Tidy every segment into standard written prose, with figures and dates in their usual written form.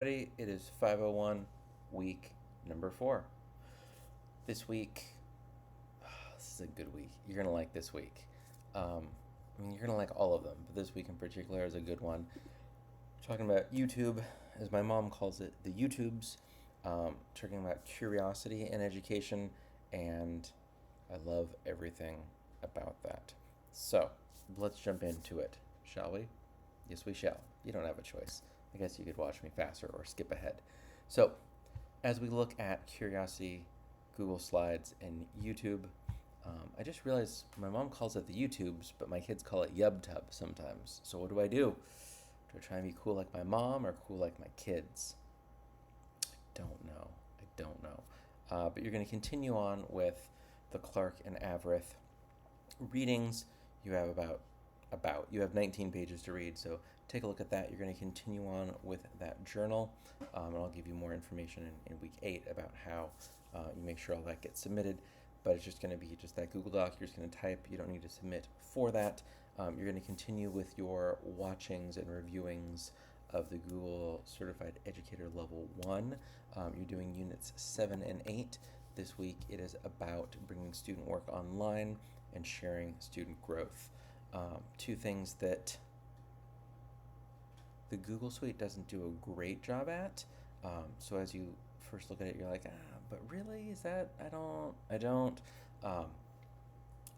Ready? It is 501, week number 4. This week, this is a good week. You're going to like this week. You're going to like all of them, but this week in particular is a good one. Talking about YouTube, as my mom calls it, the YouTubes. Talking about curiosity in education, and I love everything about that. So, let's jump into it, shall we? Yes, we shall. You don't have a choice. I guess you could watch me faster or skip ahead. So, as we look at Curiosity, Google Slides, and YouTube, I just realized my mom calls it the YouTubes, but my kids call it YubTub sometimes. So, what do I do? Do I try and be cool like my mom or cool like my kids? Don't know. I don't know. But you're going to continue on with the Clark and Averith readings. You have you have 19 pages to read, so take a look at that. You're going to continue on with that journal, and I'll give you more information in week 8 about how you make sure all that gets submitted. But it's just going to be just that Google Doc. You're just going to type. You don't need to submit for that. You're going to continue with your watchings and reviewings of the Google Certified Educator Level 1. You're doing units 7 and 8. This week it is about bringing student work online and sharing student growth. Two things that the Google Suite doesn't do a great job at. So as you first look at it, you're like, but really, is that? I don't. Um,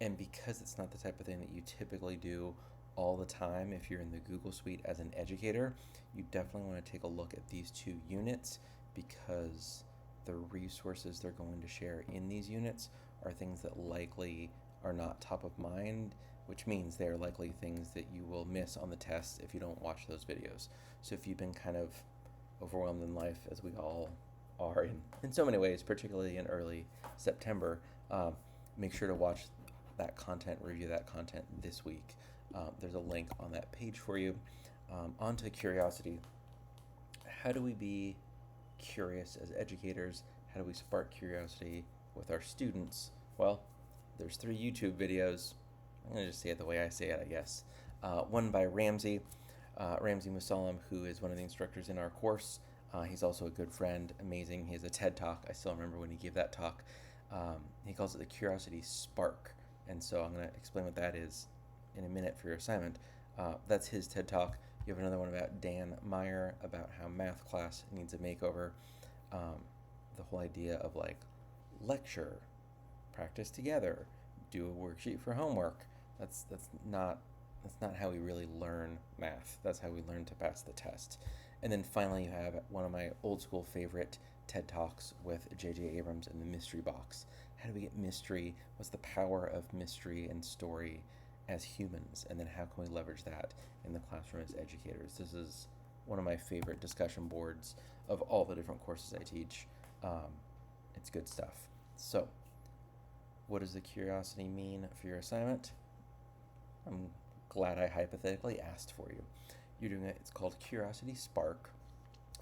and because it's not the type of thing that you typically do all the time, if you're in the Google Suite as an educator, you definitely want to take a look at these two units because the resources they're going to share in these units are things that likely are not top of mind, which means they're likely things that you will miss on the test if you don't watch those videos. So if you've been kind of overwhelmed in life, as we all are in so many ways, particularly in early September, make sure to watch that content, review that content this week. There's a link on that page for you. On to curiosity. How do we be curious as educators? How do we spark curiosity with our students? Well, there's 3 YouTube videos. I'm going to just say it the way I say it, I guess. One by Ramsey Musallam, who is one of the instructors in our course. He's also a good friend, amazing. He has a TED Talk. I still remember when he gave that talk. He calls it the Curiosity Spark. And so I'm going to explain what that is in a minute for your assignment. That's his TED Talk. You have another one about Dan Meyer, about how math class needs a makeover. The whole idea of like lecture, practice together, do a worksheet for homework. That's not how we really learn math. That's how we learn to pass the test. And then finally, you have one of my old school favorite TED Talks with J.J. Abrams and the Mystery Box. How do we get mystery? What's the power of mystery and story as humans? And then how can we leverage that in the classroom as educators? This is one of my favorite discussion boards of all the different courses I teach. It's good stuff. So, what does the curiosity mean for your assignment? I'm glad I hypothetically asked for you. You're doing it, it's called Curiosity Spark.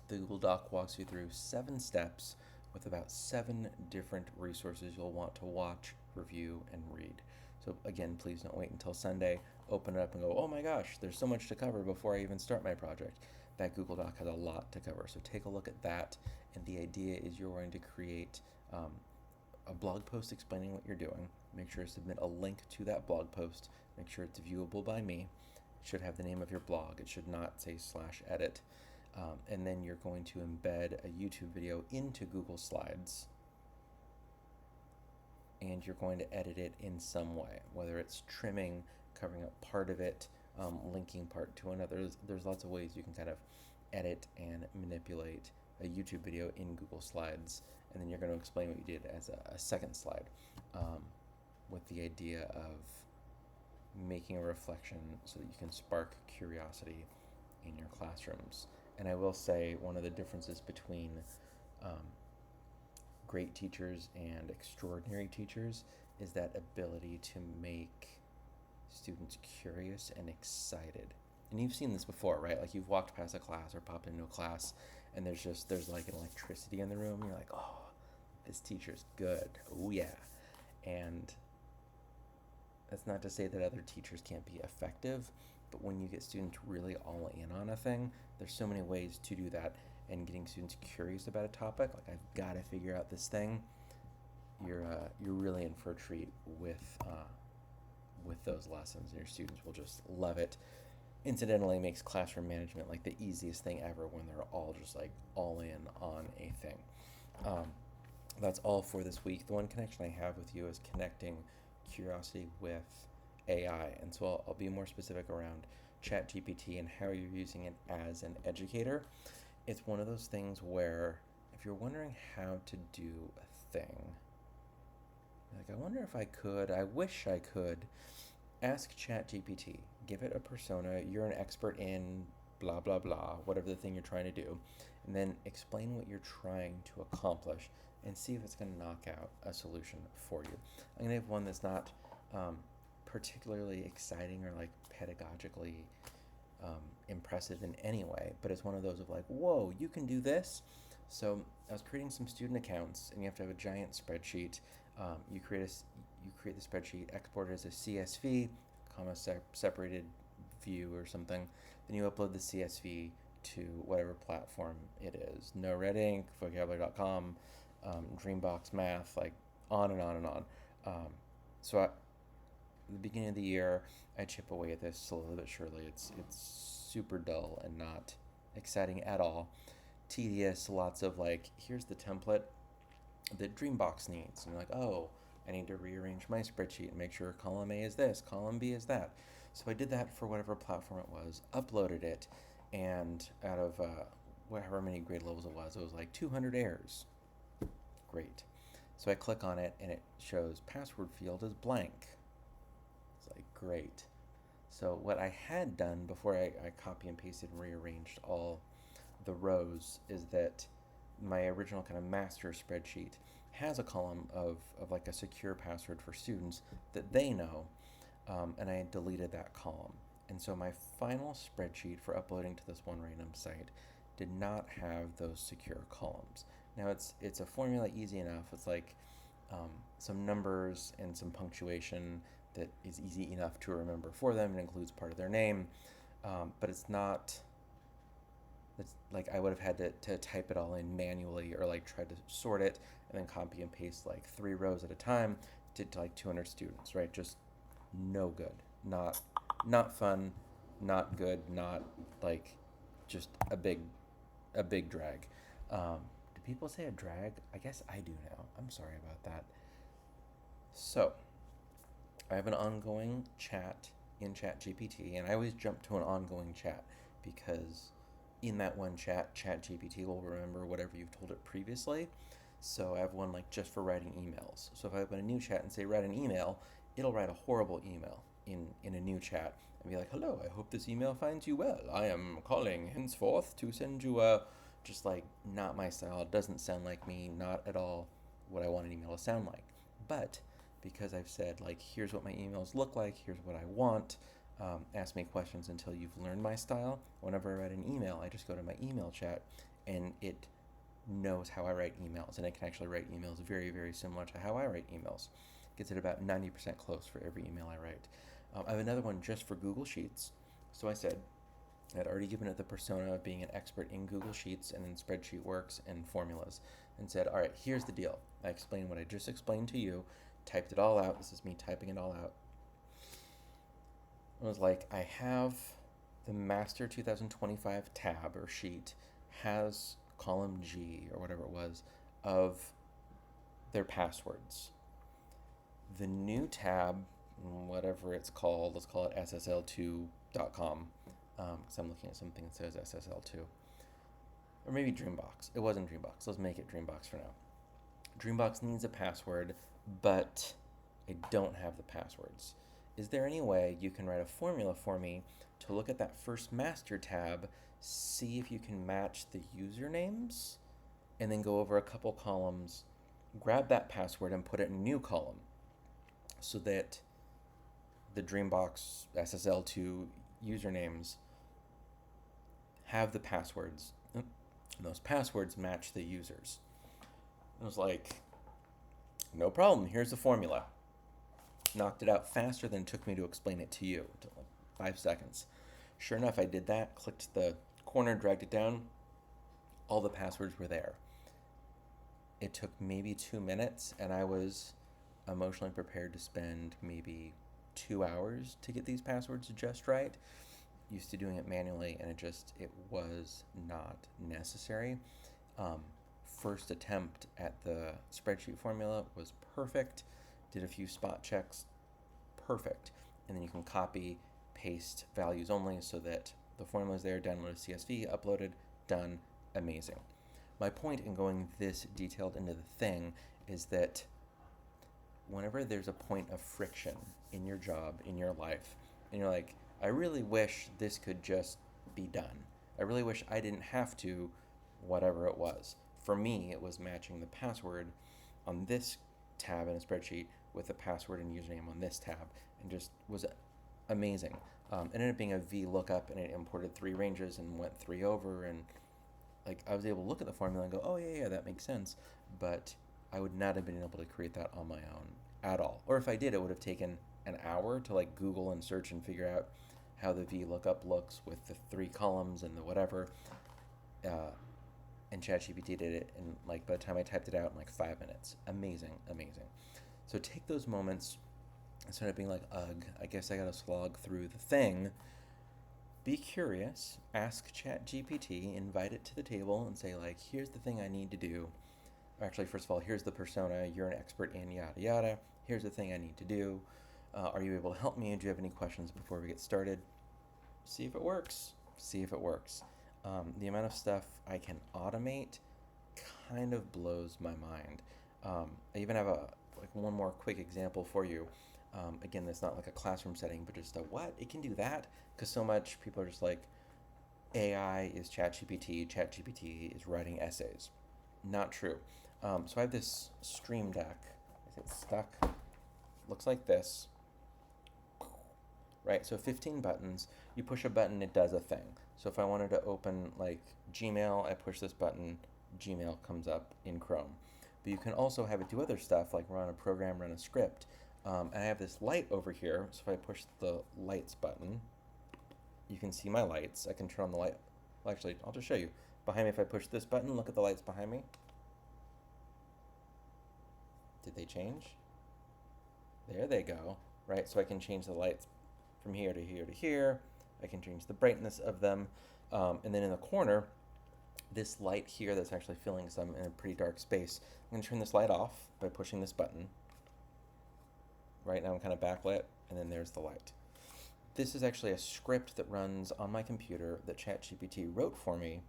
The Google Doc walks you through 7 steps with about 7 different resources you'll want to watch, review, and read. So again, please don't wait until Sunday. Open it up and go, oh my gosh, there's so much to cover before I even start my project. That Google Doc has a lot to cover. So take a look at that. And the idea is you're going to create a blog post explaining what you're doing. Make sure to submit a link to that blog post. Make sure it's viewable by me. It should have the name of your blog. It should not say /edit. And then you're going to embed a YouTube video into Google Slides. And you're going to edit it in some way, whether it's trimming, covering up part of it, linking part to another. There's lots of ways you can kind of edit and manipulate a YouTube video in Google Slides, and then you're going to explain what you did as a second slide, with the idea of making a reflection so that you can spark curiosity in your classrooms. And I will say one of the differences between great teachers and extraordinary teachers is that ability to make students curious and excited. And you've seen this before, right? Like you've walked past a class or popped into a class and there's like an electricity in the room. You're like, oh, this teacher's good. Oh yeah. And that's not to say that other teachers can't be effective, but when you get students really all in on a thing, there's so many ways to do that. and getting students curious about a topic, like I've got to figure out this thing, you're really in for a treat with those lessons. Your students will just love it. Incidentally, makes classroom management like the easiest thing ever when they're all just like all in on a thing. Um, that's all for this week. The one connection I have with you is connecting curiosity with AI, and so I'll be more specific around ChatGPT and how you're using it as an educator. It's one of those things where if you're wondering how to do a thing, like I wonder if I could, I wish I could, ask ChatGPT, give it a persona, you're an expert in blah blah blah, whatever the thing you're trying to do, and then explain what you're trying to accomplish and see if it's going to knock out a solution for you. I'm going to have one that's not particularly exciting or like pedagogically impressive in any way, but it's one of those of like, whoa, you can do this. So I was creating some student accounts, and you have to have a giant spreadsheet. You create the spreadsheet, export it as a CSV, separated view or something. Then you upload the CSV to whatever platform it is. No Red Ink, vocabulary.com, Dreambox Math, like on and on and on. At the beginning of the year, I chip away at this slowly but surely. It's super dull and not exciting at all. Tedious, lots of like, here's the template that Dreambox needs. And you're like, oh, I need to rearrange my spreadsheet and make sure column A is this, column B is that. So I did that for whatever platform it was, uploaded it, and out of however many grade levels it was like 200 errors. Great. So I click on it, and it shows password field is blank. It's like, great. So what I had done before I copy and pasted and rearranged all the rows is that my original kind of master spreadsheet has a column of like a secure password for students that they know, and I had deleted that column. And so my final spreadsheet for uploading to this one random site did not have those secure columns. Now it's a formula easy enough. It's like some numbers and some punctuation that is easy enough to remember for them. It includes part of their name, but it's not. It's like I would have had to type it all in manually or like try to sort it and then copy and paste like 3 rows at a time to like 200 students, right? Just no good. Not fun, not good, not like just a big drag. Do people say a drag? I guess I do now. I'm sorry about that. So I have an ongoing chat in ChatGPT, and I always jump to an ongoing chat because in that one chat, ChatGPT will remember whatever you've told it previously. So I have one like just for writing emails. So if I open a new chat and say write an email, it'll write a horrible email in a new chat and be like, hello, I hope this email finds you well. I am calling henceforth to send you a, just like not my style. It doesn't sound like me, not at all what I want an email to sound like. But because I've said like, here's what my emails look like, here's what I want, ask me questions until you've learned my style. Whenever I write an email, I just go to my email chat and it knows how I write emails, and it can actually write emails very, very similar to how I write emails. Gets it about 90% close for every email I write. I have another one just for Google Sheets. So I said, I'd already given it the persona of being an expert in Google Sheets and in spreadsheet works and formulas, and said, all right, here's the deal. I explained what I just explained to you, typed it all out. This is me typing it all out. It was like, I have the master 2025 tab or sheet has column G or whatever it was of their passwords. The new tab, whatever it's called, let's call it ssl2.com, because I'm looking at something that says SSL2. Or maybe Dreambox. It wasn't Dreambox. Let's make it Dreambox for now. Dreambox needs a password, but I don't have the passwords. Is there any way you can write a formula for me to look at that first master tab, see if you can match the usernames, and then go over a couple columns, grab that password and put it in a new column so that the Dreambox SSL2 usernames have the passwords, and those passwords match the users. I was like, no problem, here's the formula. Knocked it out faster than it took me to explain it to you. It took like 5 seconds. Sure enough, I did that, clicked the corner, dragged it down, all the passwords were there. It took maybe 2 minutes, and I was emotionally prepared to spend maybe 2 hours to get these passwords just right. Used to doing it manually, and it was not necessary. Um, First attempt at the spreadsheet formula was perfect. Did a few spot checks, perfect. And then you can copy, paste values only so that the formula is there, download a CSV, uploaded, done, amazing. My point in going this detailed into the thing is that whenever there's a point of friction in your job, in your life, and you're like, I really wish this could just be done. I really wish I didn't have to, whatever it was. For me, it was matching the password on this tab in a spreadsheet with the password and username on this tab, and just was amazing. It ended up being a VLOOKUP, and it imported 3 ranges and went 3 over, and like I was able to look at the formula and go, oh yeah, that makes sense. But I would not have been able to create that on my own at all. Or if I did, it would have taken an hour to like Google and search and figure out how the VLOOKUP looks with the 3 columns and the whatever. And ChatGPT did it, and like by the time I typed it out in like 5 minutes. Amazing, amazing. So take those moments instead of being like, ugh, I guess I gotta slog through the thing. Be curious, ask ChatGPT, invite it to the table, and say like, here's the thing I need to do. Actually, first of all, here's the persona you're an expert in, yada yada. Here's the thing I need to do. Are you able to help me? Do you have any questions before we get started? See if it works. See if it works. The amount of stuff I can automate kind of blows my mind. I even have one more quick example for you. Again, that's not like a classroom setting, but just a what? It can do that? Because so much people are just like, AI is ChatGPT, ChatGPT is writing essays. Not true. So I have this Stream Deck. Is it stuck? Looks like this. Right, so 15 buttons. You push a button, it does a thing. So if I wanted to open like Gmail, I push this button, Gmail comes up in Chrome. But you can also have it do other stuff like run a program, run a script. And I have this light over here, so if I push the lights button, you can see my lights. I can turn on the light. Well, actually, I'll just show you. Behind me, if I push this button, look at the lights behind me. Did they change? There they go, right? So I can change the lights from here to here to here. I can change the brightness of them. And then in the corner, this light here that's actually filling some in a pretty dark space, I'm gonna turn this light off by pushing this button. Right now I'm kind of backlit, and then there's the light. This is actually a script that runs on my computer that ChatGPT wrote for me.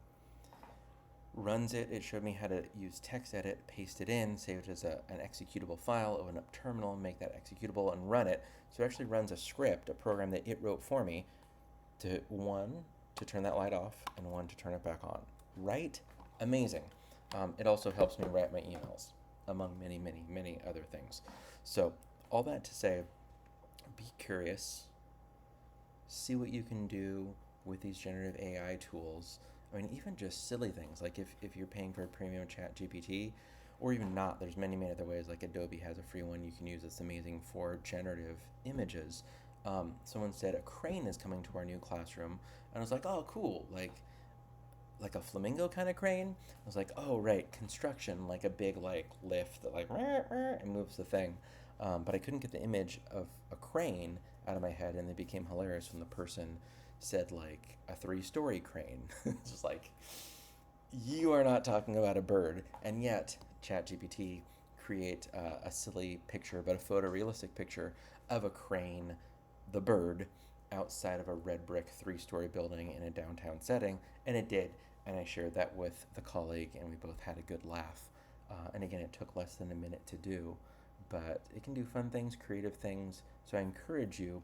Runs it, it showed me how to use TextEdit, paste it in, save it as an executable file, open up terminal, make that executable, and run it. So it actually runs a script, a program that it wrote for me, to turn that light off, and 1 to turn it back on. Right? Amazing. It also helps me write my emails, among many, many, many other things. So all that to say, be curious, see what you can do with these generative AI tools. I mean, even just silly things, like if you're paying for a premium ChatGPT, or even not, there's many, many other ways, like Adobe has a free one you can use that's amazing for generative images. Someone said a crane is coming to our new classroom, and I was like, oh, cool, like a flamingo kind of crane. I was like, oh, right, construction, like a big like lift that like and moves the thing. But I couldn't get the image of a crane out of my head, and it became hilarious when the person said like a 3-story crane. It's just like, you are not talking about a bird, and yet ChatGPT create a silly picture, but a photorealistic picture of a crane, the bird, outside of a red brick 3-story building in a downtown setting, and it did. And I shared that with the colleague, and we both had a good laugh. And again, it took less than a minute to do, but it can do fun things, creative things. So I encourage you,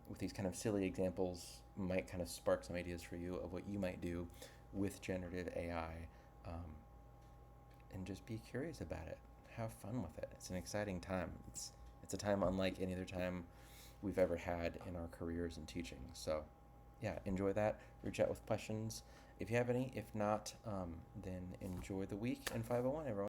with these kind of silly examples, might kind of spark some ideas for you of what you might do with generative AI, and just be curious about it. Have fun with it. It's an exciting time. It's a time unlike any other time we've ever had in our careers in teaching. So, yeah, enjoy that. Reach out with questions if you have any. If not, then enjoy the week in 501, everyone.